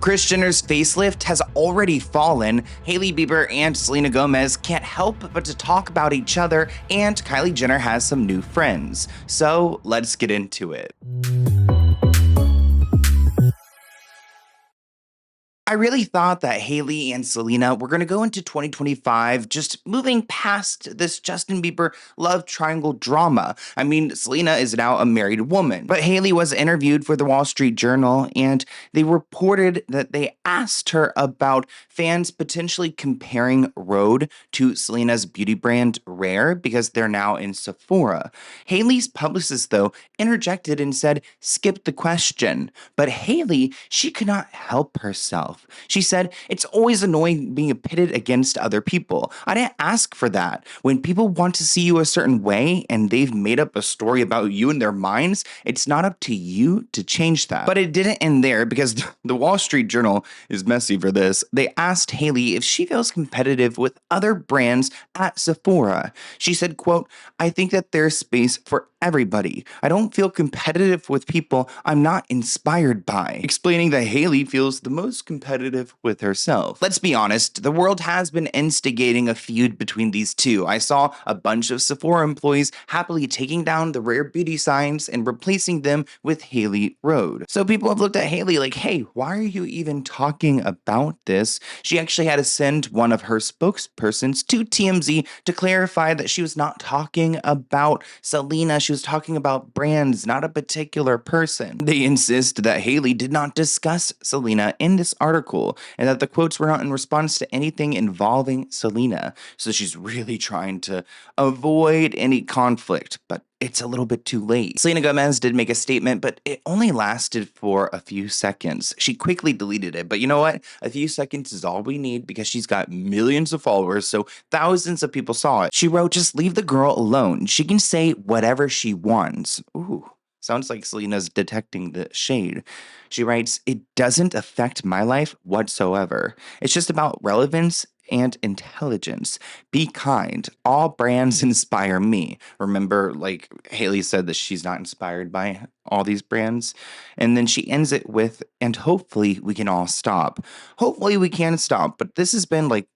Kris Jenner's facelift has already fallen. Hailey Bieber and Selena Gomez can't help but to talk about each other, and Kylie Jenner has some new friends. So let's get into it. I really thought that Hailey and Selena were going to go into 2025 just moving past this Justin Bieber love triangle drama. I mean, Selena is now a married woman, but Hailey was interviewed for the Wall Street Journal, and they reported that they asked her about fans potentially comparing Rhode to Selena's beauty brand Rare because they're now in Sephora. Hailey's publicist, though, interjected and said, skip the question. But Hailey, she could not help herself. She said, it's always annoying being pitted against other people. I didn't ask for that. When people want to see you a certain way and they've made up a story about you in their minds, it's not up to you to change that. But it didn't end there because the Wall Street Journal is messy for this. They asked Hailey if she feels competitive with other brands at Sephora. She said, quote, I think that there's space for everybody. I don't feel competitive with people I'm not inspired by. Explaining that Hailey feels the most competitive with herself. Let's be honest, the world has been instigating a feud between these two. I saw a bunch of Sephora employees happily taking down the Rare beauty signs and replacing them with Hailey Rhode. So people have looked at Hailey like, hey, why are you even talking about this? She actually had to send one of her spokespersons to TMZ to clarify that she was not talking about Selena. She was talking about brands, not a particular person. They insist that Hailey did not discuss Selena in this article and that the quotes were not in response to anything involving Selena. So she's really trying to avoid any conflict, but it's a little bit too late. Selena Gomez did make a statement, but it only lasted for a few seconds. She quickly deleted it, but you know what? A few seconds is all we need because she's got millions of followers, so thousands of people saw it. She wrote, just leave the girl alone. She can say whatever she wants. Ooh. Sounds like Selena's detecting the shade. She writes, it doesn't affect my life whatsoever. It's just about relevance and intelligence. Be kind. All brands inspire me. Remember, like Hailey said that she's not inspired by all these brands. And then she ends it with, and hopefully we can all stop. Hopefully we can stop. But this has been like,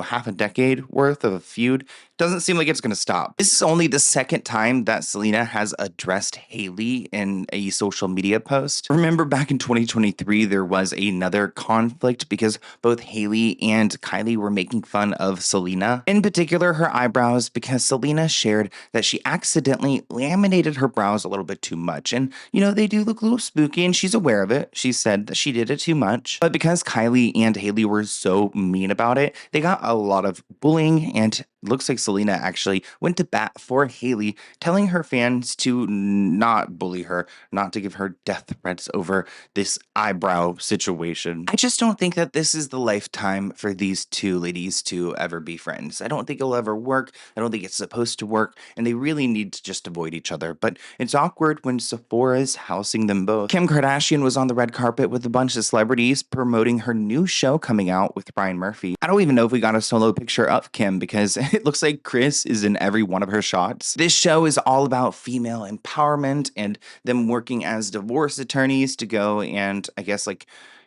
half a decade worth of a feud. Doesn't seem like it's going to stop. This is only the second time that Selena has addressed Hailey in a social media post. Remember back in 2023, there was another conflict because both Hailey and Kylie were making fun of Selena. In particular, her eyebrows, because Selena shared that she accidentally laminated her brows a little bit too much. And, they do look a little spooky and she's aware of it. She said that she did it too much. But because Kylie and Hailey were so mean about it, they got a lot of bullying, and looks like Selena actually went to bat for Hailey, telling her fans to not bully her, not to give her death threats over this eyebrow situation. I just don't think that this is the lifetime for these two ladies to ever be friends. I don't think it'll ever work. I don't think it's supposed to work, and they really need to just avoid each other. But it's awkward when Sephora's housing them both. Kim Kardashian was on the red carpet with a bunch of celebrities promoting her new show coming out with Ryan Murphy. I don't even know if we got a solo picture of Kim because it looks like KRIS is in every one of her shots. This show is all about female empowerment and them working as divorce attorneys to go and, I guess,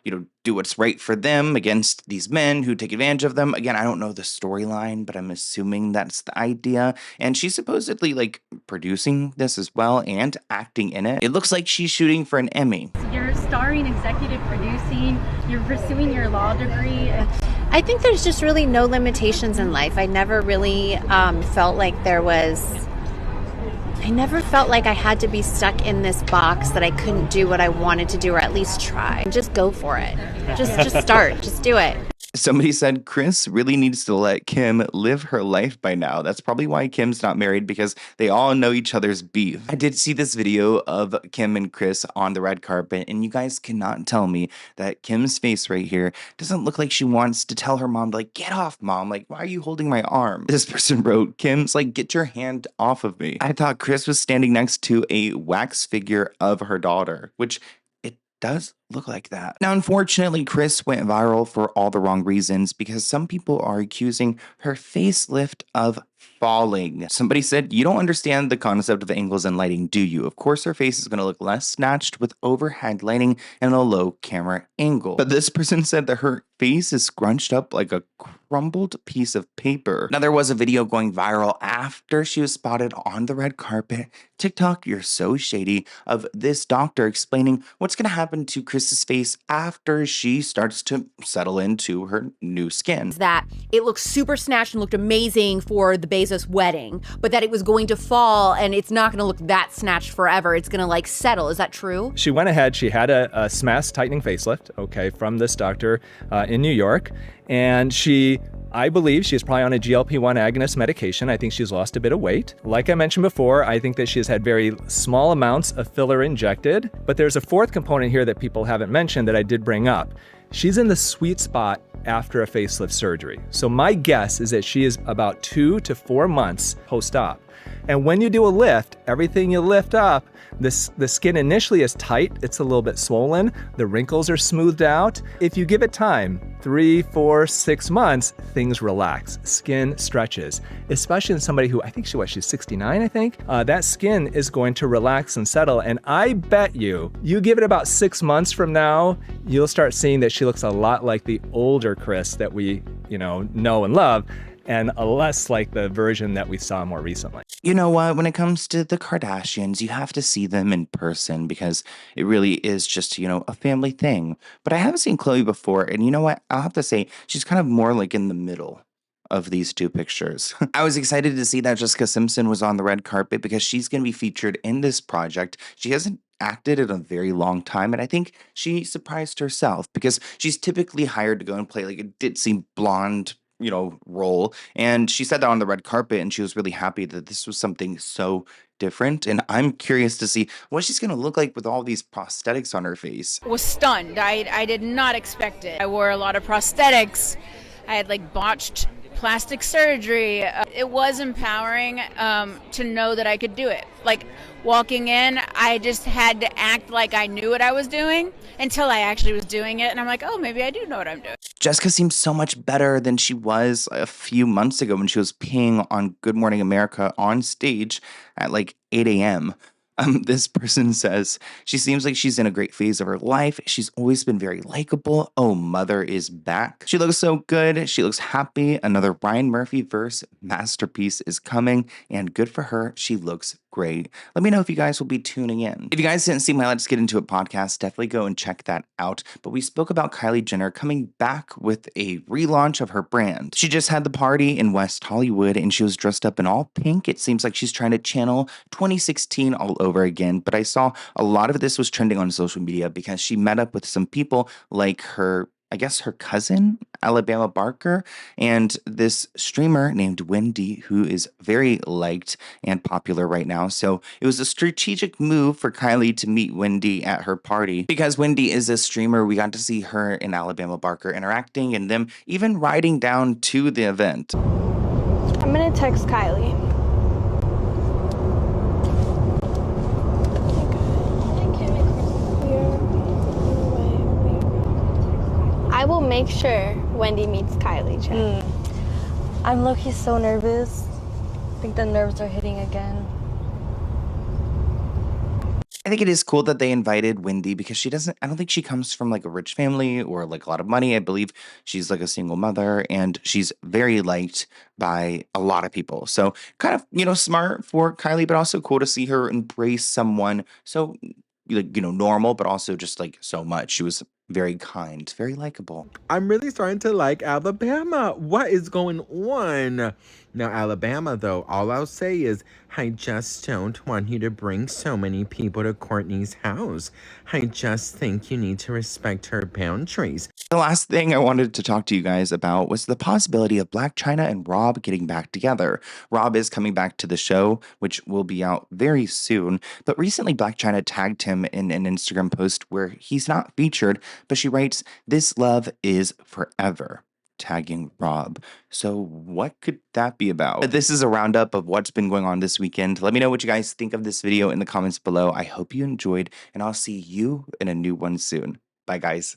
do what's right for them against these men who take advantage of them. Again, I don't know the storyline, but I'm assuming that's the idea. And she's supposedly producing this as well and acting in it. It looks like she's shooting for an Emmy. You're starring, executive producing, you're pursuing your law degree. I think there's just really no limitations in life. I never really felt like I had to be stuck in this box that I couldn't do what I wanted to do, or at least try. Just go for it. Just start. Just do it. Somebody said KRIS really needs to let Kim live her life by now. That's probably why Kim's not married, because they all know each other's beef. I did see this video of Kim and KRIS on the red carpet, and you guys cannot tell me that Kim's face right here doesn't look like she wants to tell her mom, get off, mom. Why are you holding my arm? This person wrote, Kim's get your hand off of me. I thought KRIS was standing next to a wax figure of her daughter, which does look like that. Now, unfortunately, KRIS went viral for all the wrong reasons because some people are accusing her facelift of falling. Somebody said, "You don't understand the concept of angles and lighting, do you? Of course, her face is going to look less snatched with overhead lighting and a low camera angle." But this person said that her face is scrunched up like a crumbled piece of paper. Now, there was a video going viral after she was spotted on the red carpet. TikTok, you're so shady, of this doctor explaining what's going to happen to KRIS's face after she starts to settle into her new skin. That it looked super snatched and looked amazing for the Bezos wedding, but that it was going to fall and it's not going to look that snatched forever. It's going to like settle. Is that true? She went ahead, she had a SMAS tightening facelift, okay, from this doctor in New York. And I believe she's probably on a GLP-1 agonist medication. I think she's lost a bit of weight. Like I mentioned before, I think that she has had very small amounts of filler injected. But there's a fourth component here that people haven't mentioned that I did bring up. She's in the sweet spot after a facelift surgery. So my guess is that she is about 2 to 4 months post-op. And when you do a lift, everything you lift up, the skin initially is tight, it's a little bit swollen, the wrinkles are smoothed out. If you give it time, 3, 4, 6 months, things relax, skin stretches, especially in somebody who, I think she's 69, I think. That skin is going to relax and settle, and I bet you give it about 6 months from now, you'll start seeing that she looks a lot like the older KRIS that we, know and love, and less like the version that we saw more recently. You know what? When it comes to the Kardashians, you have to see them in person because it really is just, a family thing. But I haven't seen Khloe before, and you know what? I'll have to say, she's kind of more like in the middle of these two pictures. I was excited to see that Jessica Simpson was on the red carpet because she's going to be featured in this project. She hasn't acted in a very long time, and I think she surprised herself because she's typically hired to go and play like a ditzy blonde role. And she said that on the red carpet, and she was really happy that this was something so different. And I'm curious to see what she's going to look like with all these prosthetics on her face. Was stunned. I did not expect it. I wore a lot of prosthetics. I had botched plastic surgery. It was empowering to know that I could do it. Walking in, I just had to act like I knew what I was doing until I actually was doing it. And I'm like, oh, maybe I do know what I'm doing. Jessica seems so much better than she was a few months ago when she was peeing on Good Morning America on stage at 8 a.m. This person says, she seems like she's in a great phase of her life. She's always been very likable. Oh, mother is back. She looks so good. She looks happy. Another Ryan Murphy verse masterpiece is coming, and good for her. She looks great. Let me know if you guys will be tuning in. If you guys didn't see my Let's Get Into It podcast, definitely go and check that out. But we spoke about Kylie Jenner coming back with a relaunch of her brand. She just had the party in West Hollywood and she was dressed up in all pink. It seems like she's trying to channel 2016 all over again. But I saw a lot of this was trending on social media because she met up with some people like her cousin, Alabama Barker, and this streamer named Wendy, who is very liked and popular right now. So it was a strategic move for Kylie to meet Wendy at her party. Because Wendy is a streamer, we got to see her and Alabama Barker interacting and them even riding down to the event. I'm gonna text Kylie. I will make sure Wendy meets Kylie Chen. I'm low-key so nervous. I think the nerves are hitting again. I think it is cool that they invited Wendy because I don't think she comes from a rich family or a lot of money. I believe she's a single mother and she's very liked by a lot of people. So kind of, smart for Kylie, but also cool to see her embrace someone so, normal, but also just so much. She was very kind, very likable. I'm really starting to like Alabama. What is going on? Now, Alabama, though, all I'll say is I just don't want you to bring so many people to Courtney's house. I just think you need to respect her boundaries. The last thing I wanted to talk to you guys about was the possibility of Blac Chyna and Rob getting back together. Rob is coming back to the show, which will be out very soon. But recently, Blac Chyna tagged him in an Instagram post where he's not featured, but she writes, "This love is forever." tagging Rob. So what could that be about? This is a roundup of what's been going on this weekend. Let me know what you guys think of this video in the comments below. I hope you enjoyed, and I'll see you in a new one soon. Bye, guys.